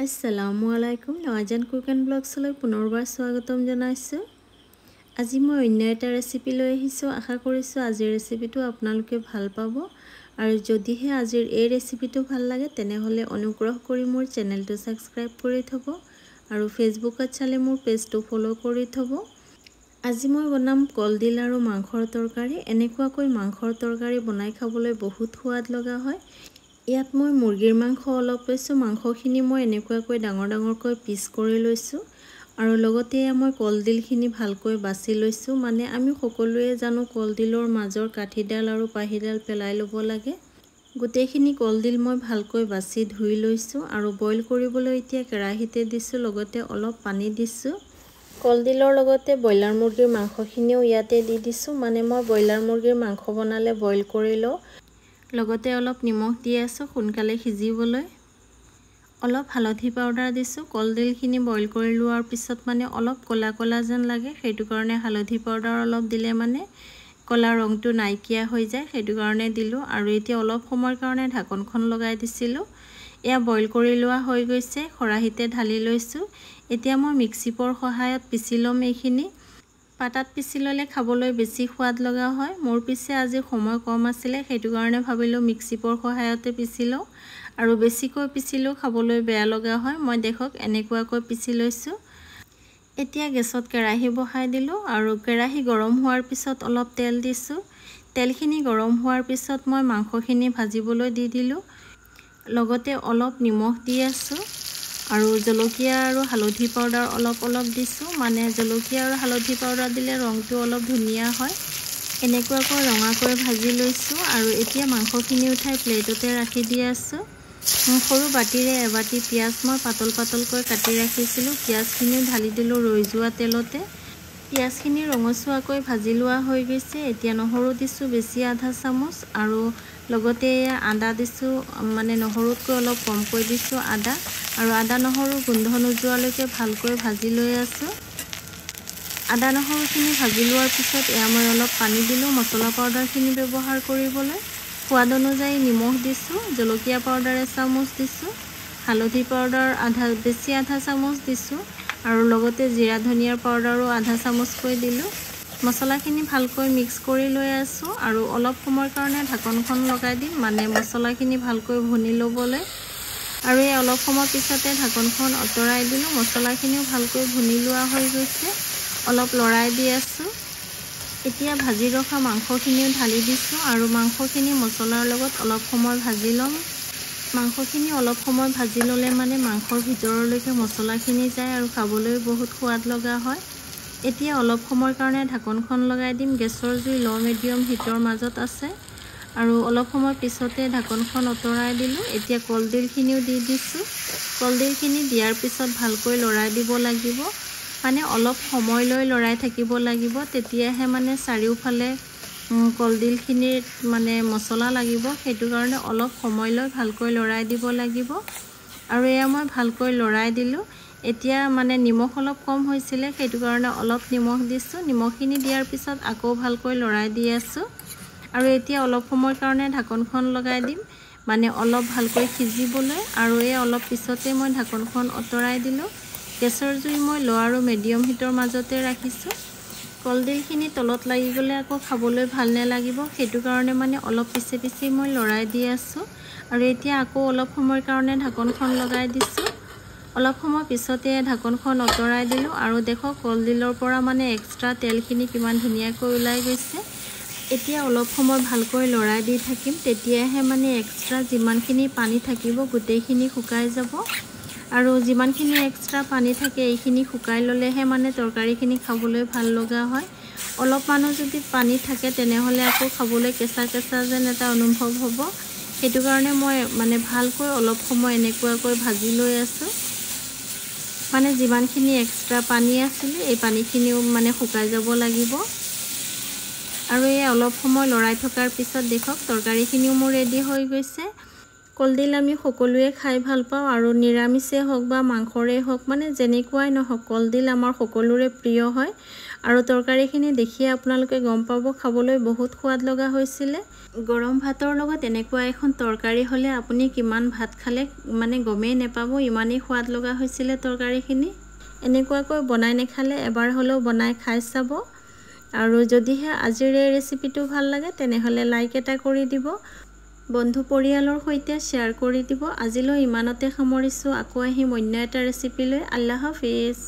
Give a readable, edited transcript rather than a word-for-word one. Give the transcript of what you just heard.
আসসালামু আলাইকুম নয়জান cook and ব্লগছলৈ পুনৰবাৰ স্বাগতম জনাইছোঁ। আজি মই অন্য এটা ৰেচিপি লৈ আহিছোঁ। আশা কৰিছোঁ আজিৰ ৰেচিপিটো আপোনালোকে ভাল পাব আৰু যদিহে আজিৰ এই ৰেচিপিটো ভাল লাগে তেনেহ'লে অনুগ্ৰহ কৰি মোৰ চেনেলটো ছাবস্ক্ৰাইব কৰি থ'ব আৰু ফেচবুকত চালে মোৰ পেজটো ফ'ল' কৰি থ'ব। আজি মই বনাম কলডিল আৰু মাংসৰ তৰকাৰী। এনেকুৱাকৈ মাংসৰ তৰকাৰী বনাই খাবলৈ বহুত সোৱাদ লগা হয়। ইয়াত মই মুৰ্গীৰ মাংস অলপ লৈছোঁ। মাংসখিনি মই এনেকুৱাকৈ ডাঙৰকৈ পিচ কৰি লৈছোঁ আৰু লগতে মই কলডিলখিনি ভালকৈ বাছি লৈছোঁ। মানে আমি সকলোৱে জানো কলডিলৰ মাজৰ কাঠিডাল আৰু পাহিডাল পেলাই ল'ব লাগে। গোটেইখিনি কলডিল মই ভালকৈ বাছি ধুই লৈছোঁ আৰু বইল কৰিবলৈ এতিয়া কেৰাহীতে দিছোঁ, লগতে অলপ পানী দিছোঁ। কলডিলৰ লগতে ব্ৰইলাৰ মুৰ্গীৰ মাংসখিনিও ইয়াতে দি দিছোঁ। মানে মই ব্ৰইলাৰ মুৰ্গীৰ মাংস বনালে বইল কৰি লওঁ। লগতে অলপ নিমখ দি আছোঁ সোনকালে সিজিবলৈ। অলপ হালধি পাউডাৰ দিছোঁ। কলডিলখিনি বইল কৰি লোৱাৰ পিছত মানে অলপ ক'লা যেন লাগে, সেইটো কাৰণে হালধি পাউডাৰ অলপ দিলে মানে ক'লা ৰংটো নাইকিয়া হৈ যায়, সেইটো কাৰণে দিলোঁ। আৰু এতিয়া অলপ সময়ৰ কাৰণে ঢাকনখন লগাই দিছিলোঁ। এয়া বইল কৰি লোৱা হৈ গৈছে। খৰাহীতে ঢালি লৈছোঁ। এতিয়া মই মিক্সিৰ সহায়ত পিচি ল'ম এইখিনি। পাতাত পিচি ল'লে খাবলৈ বেছি সোৱাদ লগা হয়। মোৰ পিছে আজি সময় কম আছিলে, সেইটো কাৰণে ভাবিলোঁ মিক্সিৰ সহায়তে পিচি লওঁ। আৰু বেছিকৈ পিচিলেও খাবলৈ বেয়া লগা হয়। মই দেখক এনেকুৱাকৈ পিচি লৈছোঁ। এতিয়া গেছত কেৰাহী বহাই দিলোঁ আৰু কেৰাহী গৰম হোৱাৰ পিছত অলপ তেল দিছোঁ। তেলখিনি গৰম হোৱাৰ পিছত মই মাংসখিনি ভাজিবলৈ দি দিলোঁ। লগতে অলপ নিমখ দি আছোঁ আৰু জলকীয়া আৰু হালধি পাউডাৰ অলপ দিছোঁ। মানে জলকীয়া আৰু হালধি পাউডাৰ দিলে ৰংটো অলপ ধুনীয়া হয়। এনেকুৱাকৈ ৰঙাকৈ ভাজি লৈছোঁ আৰু এতিয়া মাংসখিনি উঠাই প্লেটতে ৰাখি দি আছোঁ। সৰু বাটিৰে এবাটি পিঁয়াজ মই পাতলকৈ কাটি ৰাখিছিলোঁ। পিঁয়াজখিনিও ঢালি দিলোঁ ৰৈ যোৱা তেলতে। পিঁয়াজখিনি ৰঙচুৱাকৈ ভাজি লোৱা হৈ গৈছে। এতিয়া নহৰু দিছোঁ বেছি আধা চামুচ আৰু লগতে আদা দিছোঁ। মানে নহৰুতকৈ অলপ কমকৈ দিছোঁ আদা, আৰু আদা নহৰু গোন্ধ নোযোৱালৈকে ভালকৈ ভাজি লৈ আছোঁ। আদা নহৰুখিনি ভাজি লোৱাৰ পিছত মই অলপ পানী দিলোঁ মছলা পাউডাৰখিনি ব্যৱহাৰ কৰিবলৈ। সোৱাদ অনুযায়ী নিমখ দিছোঁ, জলকীয়া পাউডাৰ এচামুচ দিছোঁ, হালধি পাউডাৰ বেছি আধা চামুচ দিছোঁ আৰু লগতে জিৰা ধনিয়াৰ পাউডাৰো আধা চামুচকৈ দিলোঁ। মছলাখিনি ভালকৈ মিক্স কৰি লৈ আছোঁ আৰু অলপ সময়ৰ কাৰণে ঢাকনখন লগাই দিম, মানে মছলাখিনি ভালকৈ ভুনি ল'বলৈ। আৰু এই অলপ সময় পিছতে ঢাকনখন আঁতৰাই দিলোঁ। মছলাখিনিও ভালকৈ ভুনি লোৱা হৈ গৈছে। অলপ লৰাই দি আছোঁ। এতিয়া ভাজি ৰখা মাংসখিনিও ঢালি দিছোঁ আৰু মাংসখিনি মছলাৰ লগত অলপ সময় ভাজি ল'ম। মাংসখিনি অলপ সময় ভাজি ল'লে মানে মাংসৰ ভিতৰলৈকে মছলাখিনি যায় আৰু খাবলৈ বহুত সোৱাদ লগা হয়। এতিয়া অলপ সময়ৰ কাৰণে ঢাকনখন লগাই দিম। গেছৰ জুই ল' মিডিয়াম হিটৰ মাজত আছে আৰু অলপ সময় পিছতে ঢাকনখন আঁতৰাই দিলোঁ। এতিয়া কলডিলখিনিও দি দিছোঁ। কলডিলখিনি দিয়াৰ পিছত ভালকৈ লৰাই দিব লাগিব। মানে অলপ সময় লৈ লৰাই থাকিব লাগিব, তেতিয়াহে মানে চাৰিওফালে কলডিলখিনিত মানে মছলা লাগিব। সেইটো কাৰণে অলপ সময় লৈ ভালকৈ লৰাই দিব লাগিব। আৰু মই ভালকৈ লৰাই দিলোঁ। এতিয়া মানে নিমখ অলপ কম হৈছিলে, সেইটো কাৰণে অলপ নিমখ দিছোঁ। নিমখখিনি দিয়াৰ পিছত আকৌ ভালকৈ লৰাই দি আছোঁ আৰু এতিয়া অলপ সময়ৰ কাৰণে ঢাকনখন লগাই দিম, মানে অলপ ভালকৈ সিজিবলৈ। আৰু অলপ পিছতে মই ঢাকনখন আঁতৰাই দিলোঁ। গেছৰ জুই মই ল' আৰু মিডিয়াম হিটৰ মাজতে ৰাখিছোঁ। কলডিলখিনি তলত লাগি গ'লে আকৌ খাবলৈ ভাল নালাগিব, সেইটো কাৰণে মানে অলপ পিছে মই লৰাই দি আছোঁ। আৰু এতিয়া আকৌ অলপ সময়ৰ কাৰণে ঢাকনখন লগাই দিছোঁ। অলপ সময় পিছতে ঢাকনখন আঁতৰাই দিলোঁ আৰু দেখক কলডিলৰ পৰা মানে এক্সট্ৰা তেলখিনি কিমান ধুনীয়াকৈ ওলাই গৈছে। এতিয়া অলপ সময় ভালকৈ লৰাই দি থাকিম, তেতিয়াহে মানে এক্সট্ৰা যিমানখিনি পানী থাকিব গোটেইখিনি শুকাই যাব। আৰু যিমানখিনি এক্সট্ৰা পানী থাকে এইখিনি শুকাই ল'লেহে মানে তৰকাৰীখিনি খাবলৈ ভাল লগা হয়। অলপমানো যদি পানী থাকে তেনেহ'লে আকৌ খাবলৈ কেঁচা যেন এটা অনুভৱ হ'ব। সেইটো কাৰণে মই মানে ভালকৈ অলপ সময় এনেকুৱাকৈ ভাজি লৈ আছোঁ। মানে যিমানখিনি এক্সট্ৰা পানী আছিলে এই পানীখিনিও মানে শুকাই যাব লাগিব। আৰু অলপ সময় লৰাই থকাৰ পিছত দেখক তৰকাৰীখিনিও মোৰ ৰেডি হৈ গৈছে। কলডিল আমি সকলোৱে খাই ভাল পাওঁ আৰু নিৰামিষে হওক বা মাংসৰে হওক মানে যেনেকুৱাই নহওক কলডিল আমাৰ সকলোৰে প্ৰিয় হয় আৰু তৰকাৰীখিনি দেখিয়ে আপোনালোকে গম পাব খাবলৈ বহুত সোৱাদ লগা হৈছিলে গৰম ভাতৰ লগত এনেকুৱা এখন তৰকাৰী হ'লে আপুনি কিমান ভাত খালে মানে গমেই নেপাব ইমানেই সোৱাদ লগা হৈছিলে তৰকাৰীখিনি এনেকুৱাকৈ বনাই নেখালে এবাৰ হ'লেও বনাই খাই চাব আৰু যদিহে আজিৰ এই ৰেচিপিটো ভাল লাগে তেনেহ'লে লাইক এটা কৰি দিব বন্ধু পৰিয়ালৰ সৈতে শ্বেয়াৰ কৰি দিব আজিলৈ ইমানতে সামৰিছোঁ আকৌ আহিম অন্য এটা ৰেচিপি লৈ আল্লাহ হাফিজ